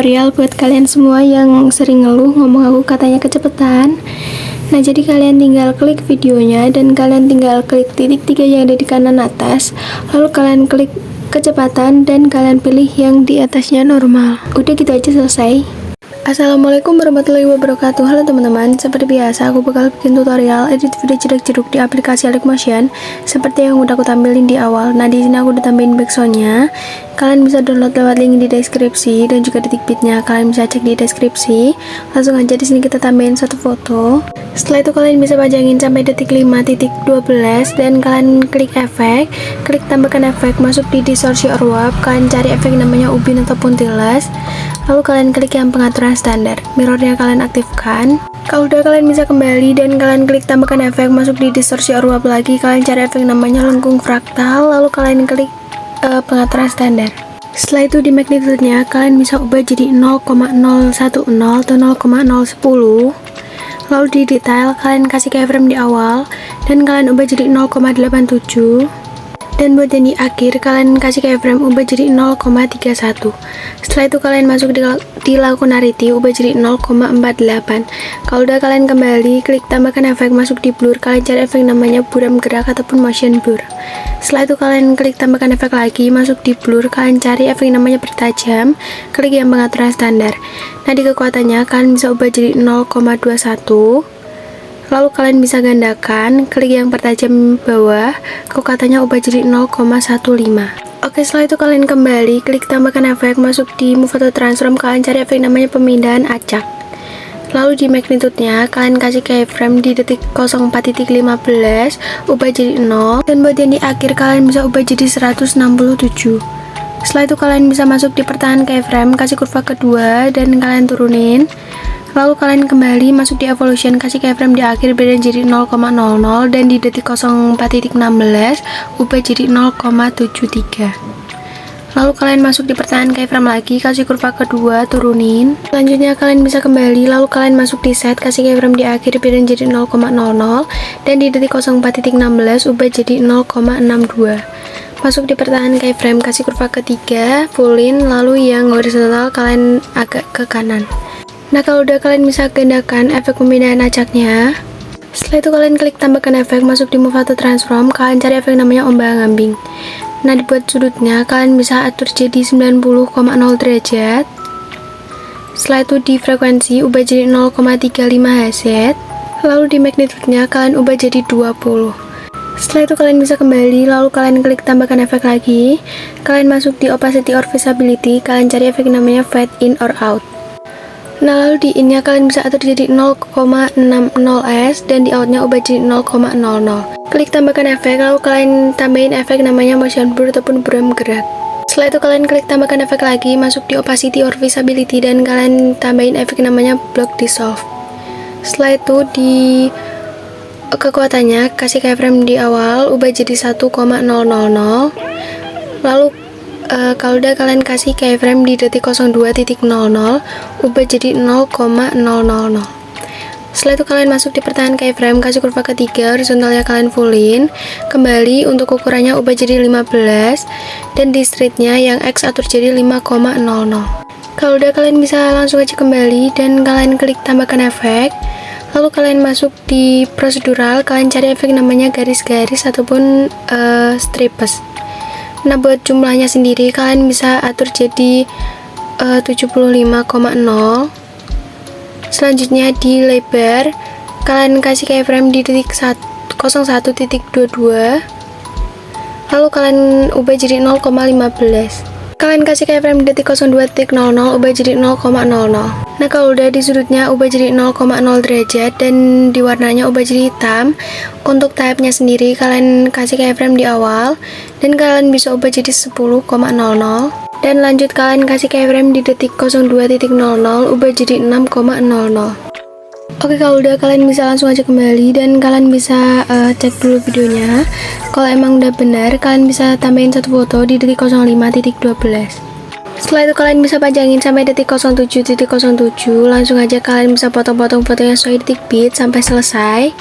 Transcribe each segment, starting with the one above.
tutorial buat kalian semua yang sering ngeluh ngomong aku katanya kecepatan. Nah, jadi kalian tinggal klik videonya dan kalian tinggal klik titik 3 yang ada di kanan atas. Lalu kalian klik kecepatan dan kalian pilih yang di atasnya normal. Udah gitu aja, selesai. Assalamualaikum warahmatullahi wabarakatuh. Halo teman-teman, seperti biasa aku bakal bikin tutorial edit video jedak-jeduk di aplikasi Alikmotion seperti yang udah aku tampilin di awal. Nah, di sini aku udah tambahin backsoundnya. Kalian bisa download lewat link di deskripsi dan juga detik bitnya kalian bisa cek di deskripsi. Langsung aja di sini kita tambahin satu foto. Setelah itu kalian bisa pajangin sampai detik 5.12 dan kalian klik efek, klik tambahkan efek, masuk di distorsi or warp, kalian cari efek namanya ubin atau puntiles. Lalu kalian klik yang pengaturan standar, mirrornya kalian aktifkan. Kalau udah kalian bisa kembali dan kalian klik tambahkan efek, masuk di distorsi or warp lagi, kalian cari efek namanya lengkung fraktal, lalu kalian klik pengaturan standar. Setelah itu di magnitude-nya kalian bisa ubah jadi 0,010 atau 0,010. Lalu di detail kalian kasih keyframe di awal dan kalian ubah jadi 0,87. Dan buat yang di akhir kalian kasih keyframe ubah jadi 0,31. Setelah itu kalian masuk di Lakunarity ubah jadi 0,48. Kalau udah kalian kembali klik tambahkan efek, masuk di blur, kalian cari efek namanya buram gerak ataupun motion blur. Setelah itu kalian klik tambahkan efek lagi, masuk di blur, kalian cari efek namanya bertajam, klik yang pengaturan standar. Nah, di kekuatannya kalian bisa ubah jadi 0,21. Lalu kalian bisa gandakan, klik yang bertajam bawah, kekuatannya ubah jadi 0,15. Oke, setelah itu kalian kembali, klik tambahkan efek, masuk di move atau transform, kalian cari efek namanya pemindahan acak. Lalu di magnitude-nya, kalian kasih keyframe di detik 04.15, ubah jadi 0, dan buat yang di akhir kalian bisa ubah jadi 167. Setelah itu kalian bisa masuk di pertahanan keyframe, kasih kurva kedua, dan kalian turunin. Lalu kalian kembali masuk di evolution, kasih keyframe di akhir beda jadi 0,00 dan di detik 04.16 ubah jadi 0,73. Lalu kalian masuk di pertahanan keyframe lagi, kasih kurva kedua, turunin. Selanjutnya kalian bisa kembali, lalu kalian masuk di set, kasih keyframe di akhir beda jadi 0,00 dan di detik 04.16 ubah jadi 0,62. Masuk di pertahanan keyframe, kasih kurva ketiga, fullin, lalu yang horizontal kalian agak ke kanan. Nah, kalau udah kalian bisa gandakan efek pemindahan acaknya. Setelah itu kalian klik tambahkan efek, masuk di move atau transform, kalian cari efek namanya ombang-ambing. Nah, dibuat sudutnya kalian bisa atur jadi 90,0 derajat. Setelah itu di frekuensi ubah jadi 0,35 Hz. Lalu di magnitude-nya kalian ubah jadi 20. Setelah itu kalian bisa kembali, lalu kalian klik tambahkan efek lagi. Kalian masuk di opacity or visibility, kalian cari efek namanya fade in or out. Nah, lalu di in-nya kalian bisa atur jadi 0,60s dan di out-nya ubah jadi 0,00. Klik tambahkan efek, lalu kalian tambahin efek namanya motion blur ataupun buram gerak. Setelah itu kalian klik tambahkan efek lagi, masuk di opacity or visibility dan kalian tambahin efek namanya block dissolve. Setelah itu di kekuatannya kasih keyframe di awal, ubah jadi 1,000. Lalu kalau udah kalian kasih keyframe di detik 02.00 ubah jadi 0,000. Setelah itu kalian masuk di pertahanan keyframe, kasih kurva ketiga, horizontalnya kalian fullin. Kembali untuk ukurannya ubah jadi 15 dan di streetnya yang X atur jadi 5,00. Kalau udah kalian bisa langsung aja kembali dan kalian klik tambahkan efek. Lalu kalian masuk di prosedural, kalian cari efek namanya garis-garis ataupun stripes. Nah, buat jumlahnya sendiri kalian bisa atur jadi 75,0. Selanjutnya di lebar kalian kasih keyframe di detik 01.22. Lalu kalian ubah jadi 0,15. Kalian kasih keyframe di detik 02.00 ubah jadi 0,00. Nah, kalau udah di sudutnya ubah jadi 0,0 derajat dan di warnanya ubah jadi hitam. Untuk type-nya sendiri kalian kasih keyframe di awal dan kalian bisa ubah jadi 10,00 dan lanjut kalian kasih keyframe di detik 02.00 ubah jadi 6,00. Oke, kalau udah kalian bisa langsung aja kembali dan kalian bisa cek dulu videonya. Kalau emang udah benar, kalian bisa tambahin satu foto di detik 05.12. Setelah itu kalian bisa panjangin sampai detik 07.07. Langsung aja kalian bisa potong-potong fotonya sesuai detik bit sampai selesai.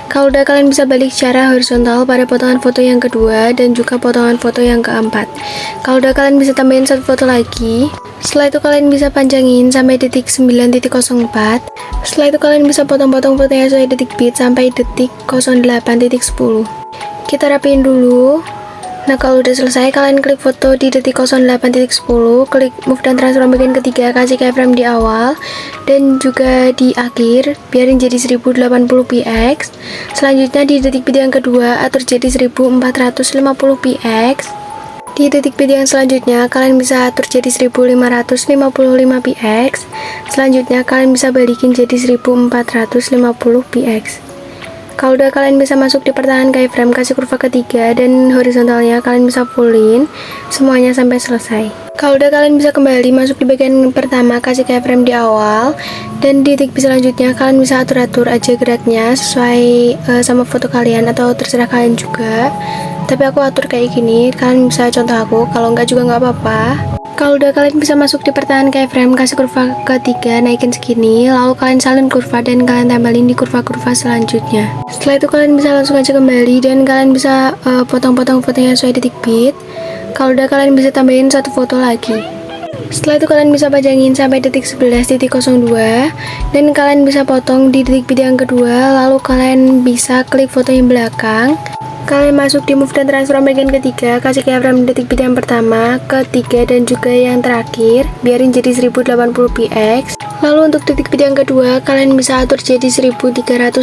Kalau udah, kalian bisa balik secara horizontal pada potongan foto yang kedua dan juga potongan foto yang keempat. Kalau udah, kalian bisa tambahin satu foto lagi. Setelah itu kalian bisa panjangin sampai detik 9.04. Setelah itu kalian bisa potong-potong fotonya sesuai detik bit sampai detik 08.10. Kita rapiin dulu. Nah, kalau udah selesai, kalian klik foto di detik 08.10, klik move dan transform bagian ketiga, kasih keyframe di awal dan juga di akhir, biarin jadi 1080 px. Selanjutnya di detik bit yang kedua, atur jadi 1450 px. Di detik bit yang selanjutnya, kalian bisa atur jadi 1555 px. Selanjutnya, kalian bisa balikin jadi 1450 px. Kalau udah, kalian bisa masuk di pertengahan keyframe, kasih kurva ketiga dan horizontalnya kalian bisa fullin semuanya sampai selesai. Kalau udah, kalian bisa kembali masuk di bagian pertama, kasih keyframe di awal dan di detik selanjutnya kalian bisa atur-atur aja geraknya sesuai sama foto kalian atau terserah kalian juga. Tapi aku atur kayak gini, kalian bisa contoh aku, kalau enggak juga nggak apa-apa. Kalau udah, kalian bisa masuk di pertengahan keyframe, kasih kurva ketiga, naikin segini, lalu kalian salin kurva dan kalian tempelin di kurva-kurva selanjutnya. Setelah itu kalian bisa langsung aja kembali dan kalian bisa potong-potong fotonya sesuai detik bit. Kalau udah, kalian bisa tambahin satu foto lagi. Setelah itu kalian bisa panjangin sampai detik 11.02 dan kalian bisa potong di detik bit yang kedua, lalu kalian bisa klik foto yang belakang. Kalian masuk di move dan transform bagian ketiga, kasih keyframe detik bit yang pertama, ketiga dan juga yang terakhir, biarin jadi 1080 px. Lalu untuk detik bit yang kedua, kalian bisa atur jadi 1350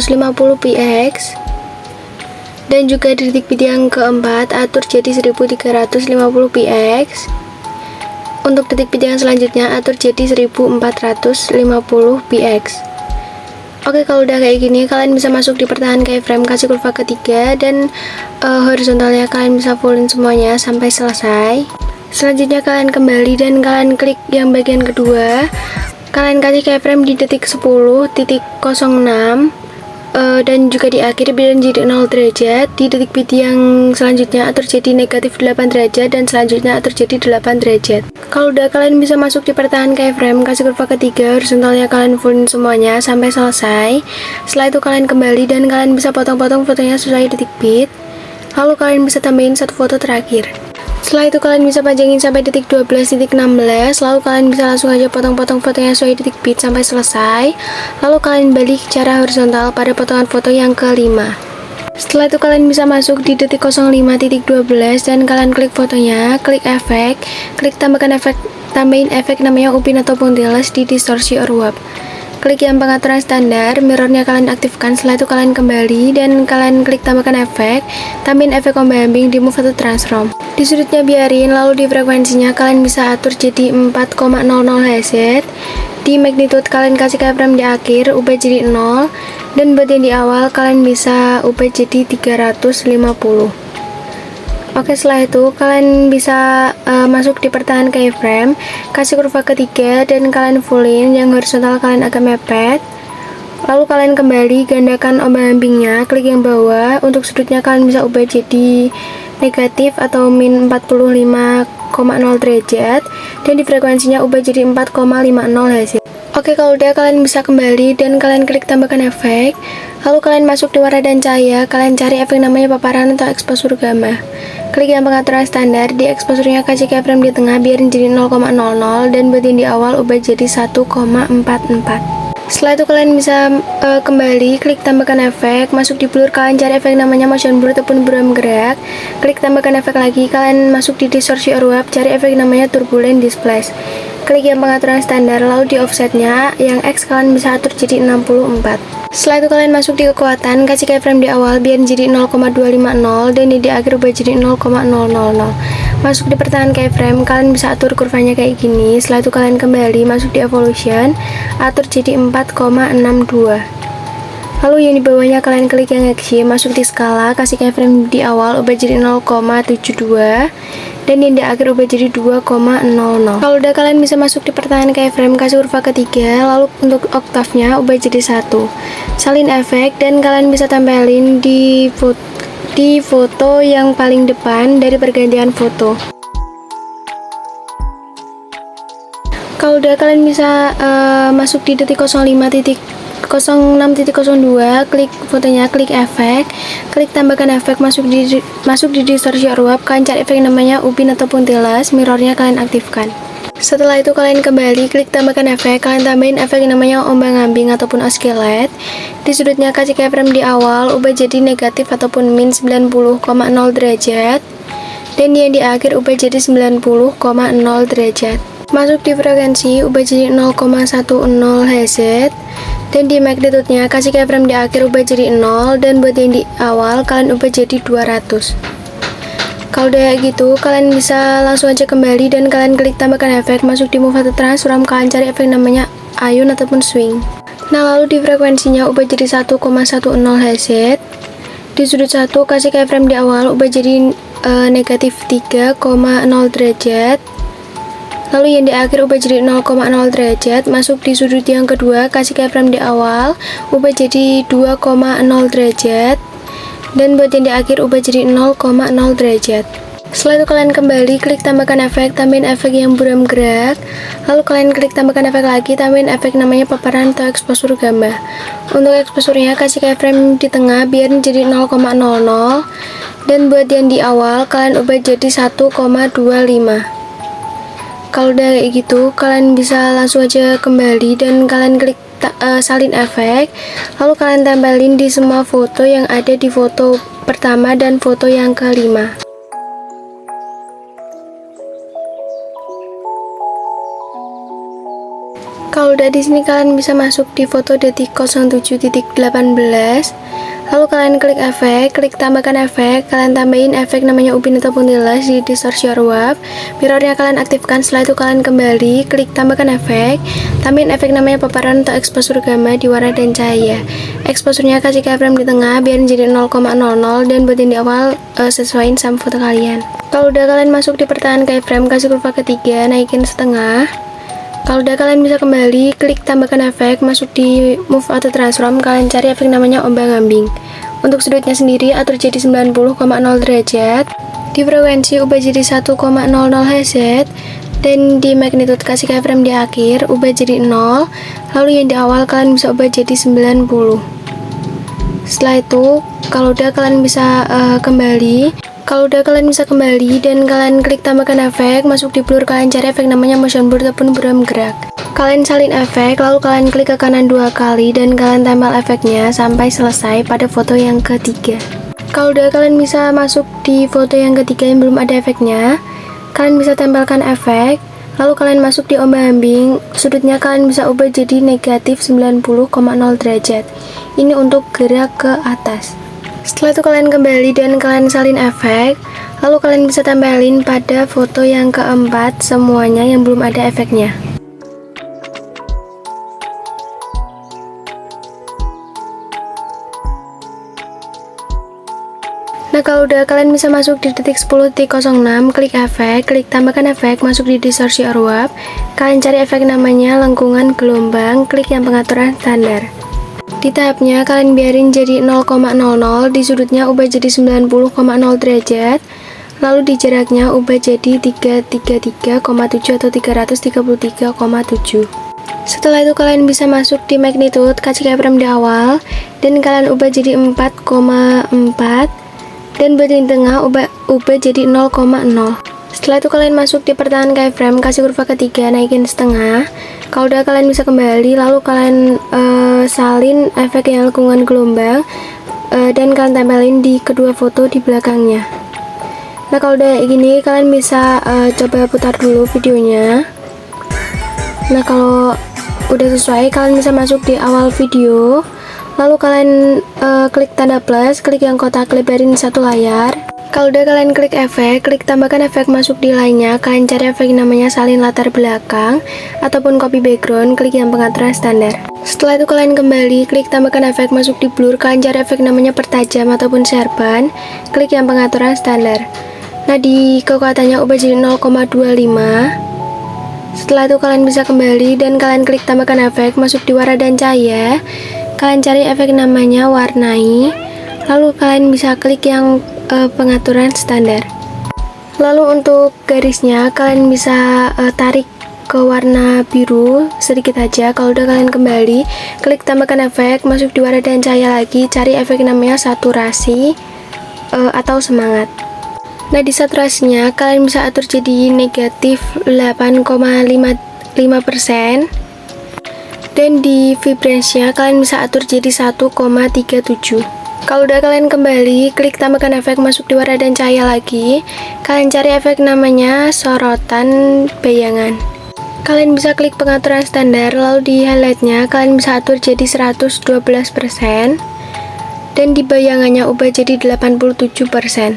px. Dan juga di detik bit yang keempat, atur jadi 1350 px. Untuk detik bit yang selanjutnya, atur jadi 1450 px. Oke, kalau udah kayak gini, kalian bisa masuk di pertengahan keyframe, kasih kurva ketiga dan horizontalnya kalian bisa fullin semuanya sampai selesai. Selanjutnya kalian kembali dan kalian klik yang bagian kedua. Kalian kasih keyframe di detik 10.06 dan juga di akhir biarin jadi 0 derajat. Di detik bit yang selanjutnya atur jadi negatif 8 derajat dan selanjutnya atur jadi 8 derajat. Kalau udah, kalian bisa masuk di pertengahan keyframe, kasih kurva ketiga, horizontalnya kalian fullin semuanya sampai selesai. Setelah itu kalian kembali dan kalian bisa potong-potong fotonya sesuai detik bit. Lalu kalian bisa tambahin satu foto terakhir. Setelah itu kalian bisa panjangin sampai detik 12.16, lalu kalian bisa langsung aja potong-potong fotonya sesuai detik bit sampai selesai. Lalu kalian balik secara horizontal pada potongan foto yang kelima. Setelah itu kalian bisa masuk di detik 05.12 dan kalian klik fotonya, klik efek, klik tambahkan efek, tambahin efek namanya upin atau puntiles di distorsi or warp. Klik yang pengaturan standar, mirrornya kalian aktifkan. Setelah itu kalian kembali dan kalian klik tambahkan efek, tambahin efek combi-ambing di move atau transform. Di sudutnya biarin, lalu di frekuensinya kalian bisa atur jadi 4,00 Hz. Di magnitude kalian kasih keyframe di akhir, ubah jadi 0, dan buat yang di awal kalian bisa ubah jadi 350. Oke, setelah itu kalian bisa masuk di pertengahan keyframe, kasih kurva ketiga dan kalian fullin, yang horizontal kalian agak mepet. Lalu kalian kembali, gandakan ombak-ambingnya, klik yang bawah. Untuk sudutnya kalian bisa ubah jadi negatif atau min 45,0 derajat dan di frekuensinya ubah jadi 4,50 Hz. Oke, kalau udah kalian bisa kembali dan kalian klik tambahkan efek. Lalu kalian masuk di warna dan cahaya, kalian cari efek namanya paparan atau exposure gamma. Klik yang pengaturan standar, di exposure-nya kasih keyframe di tengah, biarin jadi 0,00 dan buat yang di awal ubah jadi 1,44. Setelah itu kalian bisa kembali, klik tambahkan efek, masuk di blur, kalian cari efek namanya motion blur ataupun buram gerak. Klik tambahkan efek lagi, kalian masuk di distorsi or warp, cari efek namanya turbulent displace. Klik yang pengaturan standar, lalu di offsetnya yang X kalian bisa atur jadi 64. Setelah itu kalian masuk di kekuatan, kasih keyframe di awal biar jadi 0,250 dan di akhir ubah jadi 0,000. Masuk di pertengahan keyframe, kalian bisa atur kurvanya kayak gini. Setelah itu kalian kembali masuk di evolution, atur jadi 4,62. Lalu yang di bawahnya kalian klik yang X-Y, masuk di skala, kasih keyframe di awal ubah jadi 0,72 dan yang di akhir ubah jadi 2,00. Kalau udah kalian bisa masuk di pertengahan keyframe, kasih kurva ketiga, lalu untuk oktavnya ubah jadi 1. Salin efek dan kalian bisa tempelin di foto yang paling depan dari pergantian foto. Kalau udah, kalian bisa masuk di detik 05.06.02, klik fotonya, klik efek, klik tambahkan efek, masuk di distorsi ruap, kalian cari efek namanya upin ataupun tiles, mirrornya kalian aktifkan. Setelah itu kalian kembali, klik tambahkan efek, kalian tambahin efek namanya ombang-ambing ataupun oscillate. Di sudutnya kasih keyframe di awal, ubah jadi negatif ataupun min 90,0 derajat, dan yang di akhir ubah jadi 90,0 derajat. Masuk di frekuensi, ubah jadi 0,10 Hz, dan di magnitude-nya kasih keyframe di akhir, ubah jadi 0, dan buat yang di awal kalian ubah jadi 200. Kalau udah gitu, kalian bisa langsung aja kembali dan kalian klik tambahkan efek, masuk di move atau transform, kalian cari efek namanya ayun ataupun swing. Nah, lalu di frekuensinya ubah jadi 1,10 Hz. Di sudut 1 kasih keyframe di awal, ubah jadi negatif 3,0 derajat. Lalu yang di akhir ubah jadi 0,0 derajat. Masuk di sudut yang kedua, kasih keyframe di awal, ubah jadi 2,0 derajat. Dan buat yang di akhir ubah jadi 0,0 derajat. Setelah itu kalian kembali, klik tambahkan efek, tambahin efek yang buram gerak. Lalu kalian klik tambahkan efek lagi, tambahin efek namanya paparan atau eksposur gambar. Untuk eksposurnya kasih keyframe di tengah biar jadi 0,00. Dan buat yang di awal kalian ubah jadi 1,25. Kalau udah kayak gitu, kalian bisa langsung aja kembali dan kalian klik salin efek, lalu kalian tempelin di semua foto yang ada di foto pertama dan foto yang kelima. Kalau udah di sini, kalian bisa masuk di foto detik 07.18. Lalu kalian klik efek, klik tambahkan efek, kalian tambahin efek namanya upin ataupun tiles di distorsi ruap, mirrornya kalian aktifkan. Setelah itu kalian kembali, klik tambahkan efek, tambahin efek namanya paparan atau eksposur gamma di warna dan cahaya. Eksposurnya kasih keyframe di tengah biar jadi 0,00, dan buat yang di awal sesuaiin sama foto kalian. Kalau udah kalian masuk di pertahanan keyframe, kasih kurva ketiga, naikin setengah. Kalau udah kalian bisa kembali, klik tambahkan efek, masuk di move atau transform, kalian cari efek namanya ombang-ambing. Untuk sudutnya sendiri atur jadi 90,0 derajat. Di frekuensi ubah jadi 1,00 Hz, dan di magnitude kasih keyframe di akhir, ubah jadi 0. Lalu yang di awal kalian bisa ubah jadi 90. Setelah itu, kalau udah kalian bisa kembali. Kalau udah kalian bisa kembali dan kalian klik tambahkan efek, masuk di blur, kalian cari efek namanya motion blur ataupun buram gerak. Kalian salin efek, lalu kalian klik ke kanan 2 kali dan kalian tempel efeknya sampai selesai pada foto yang ketiga. Kalau udah kalian bisa masuk di foto yang ketiga yang belum ada efeknya, kalian bisa tempelkan efek, lalu kalian masuk di ombang-ambing, sudutnya kalian bisa ubah jadi negatif 90,0 derajat. Ini untuk gerak ke atas. Setelah itu kalian kembali dan kalian salin efek, lalu kalian bisa tempelin pada foto yang keempat semuanya yang belum ada efeknya. Nah, kalau udah kalian bisa masuk di detik 10.06, klik efek, klik tambahkan efek, masuk di distorsi ruap, kalian cari efek namanya lengkungan gelombang, klik yang pengaturan standar. Di tahapnya kalian biarin jadi 0,00, di sudutnya ubah jadi 90,0 derajat, lalu di jaraknya ubah jadi 333,7 atau 333,7. Setelah itu kalian bisa masuk di magnitude, kasih keyframe di awal, dan kalian ubah jadi 4,4, dan buat di tengah ubah jadi 0,0. Setelah itu kalian masuk di pertahanan keyframe, kasih kurva ketiga, naikin setengah. Kalau udah kalian bisa kembali, lalu kalian salin efek yang lengkungan gelombang dan kalian tempelin di kedua foto di belakangnya. Nah, kalau udah gini kalian bisa coba putar dulu videonya. Nah, kalau udah sesuai, kalian bisa masuk di awal video, lalu kalian klik tanda plus, klik yang kotak, lebarin satu layar. Kalau udah kalian klik efek, klik tambahkan efek, masuk di lainnya, kalian cari efek namanya salin latar belakang ataupun copy background, klik yang pengaturan standar. Setelah itu kalian kembali, klik tambahkan efek, masuk di blur, kalian cari efek namanya pertajam ataupun sharpen, klik yang pengaturan standar. Nah, di kekuatannya ubah jadi 0,25. Setelah itu kalian bisa kembali dan kalian klik tambahkan efek, masuk di warna dan cahaya, kalian cari efek namanya warnai, lalu kalian bisa klik yang pengaturan standar. Lalu untuk garisnya kalian bisa tarik ke warna biru sedikit aja. Kalau udah kalian kembali, klik tambahkan efek, masuk di warna dan cahaya lagi, cari efek namanya saturasi atau semangat. Nah, di saturasinya kalian bisa atur jadi negatif 8,55%, dan di vibrasinya kalian bisa atur jadi 1,37. Kalau udah kalian kembali, klik tambahkan efek, masuk di warna dan cahaya lagi, kalian cari efek namanya sorotan bayangan. Kalian bisa klik pengaturan standar, lalu di highlightnya kalian bisa atur jadi 112%, dan di bayangannya ubah jadi 87%.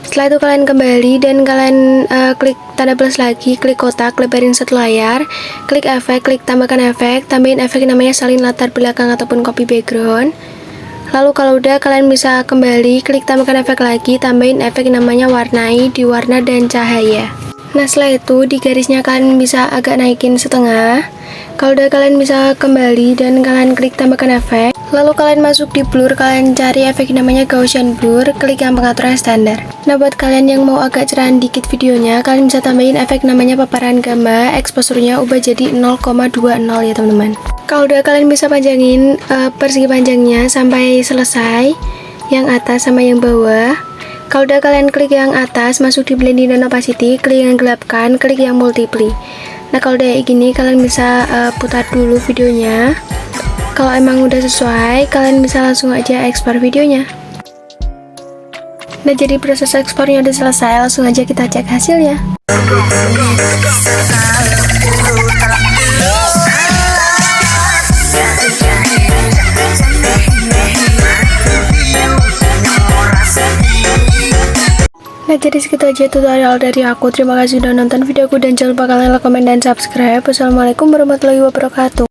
Setelah itu kalian kembali dan kalian klik tanda plus lagi, klik kotak, lebarin satu layar, klik efek, klik tambahkan efek, tambahin efek namanya salin latar belakang ataupun copy background. Lalu kalau udah kalian bisa kembali, klik tambahkan efek lagi, tambahin efek namanya warnai di warna dan cahaya. Nah, setelah itu di garisnya kalian bisa agak naikin setengah. Kalau udah kalian bisa kembali dan kalian klik tambahkan efek, lalu kalian masuk di blur, kalian cari efek namanya Gaussian blur, klik yang pengaturan standar. Nah, buat kalian yang mau agak cerahan dikit videonya, kalian bisa tambahin efek namanya paparan gamma, exposure-nya ubah jadi 0,20 ya teman-teman. Kalau udah kalian bisa panjangin persegi panjangnya sampai selesai, yang atas sama yang bawah. Kalau udah kalian klik yang atas, masuk di blending dan opacity, klik yang gelapkan, klik yang multiply. Nah, kalau udah kayak gini kalian bisa putar dulu videonya. Kalau emang udah sesuai, kalian bisa langsung aja ekspor videonya. Nah, jadi proses ekspornya udah selesai, langsung aja kita cek hasilnya. Nah, jadi segitu aja tutorial dari aku. Terima kasih sudah nonton videoku dan jangan lupa kalian like, komen, dan subscribe. Wassalamualaikum warahmatullahi wabarakatuh.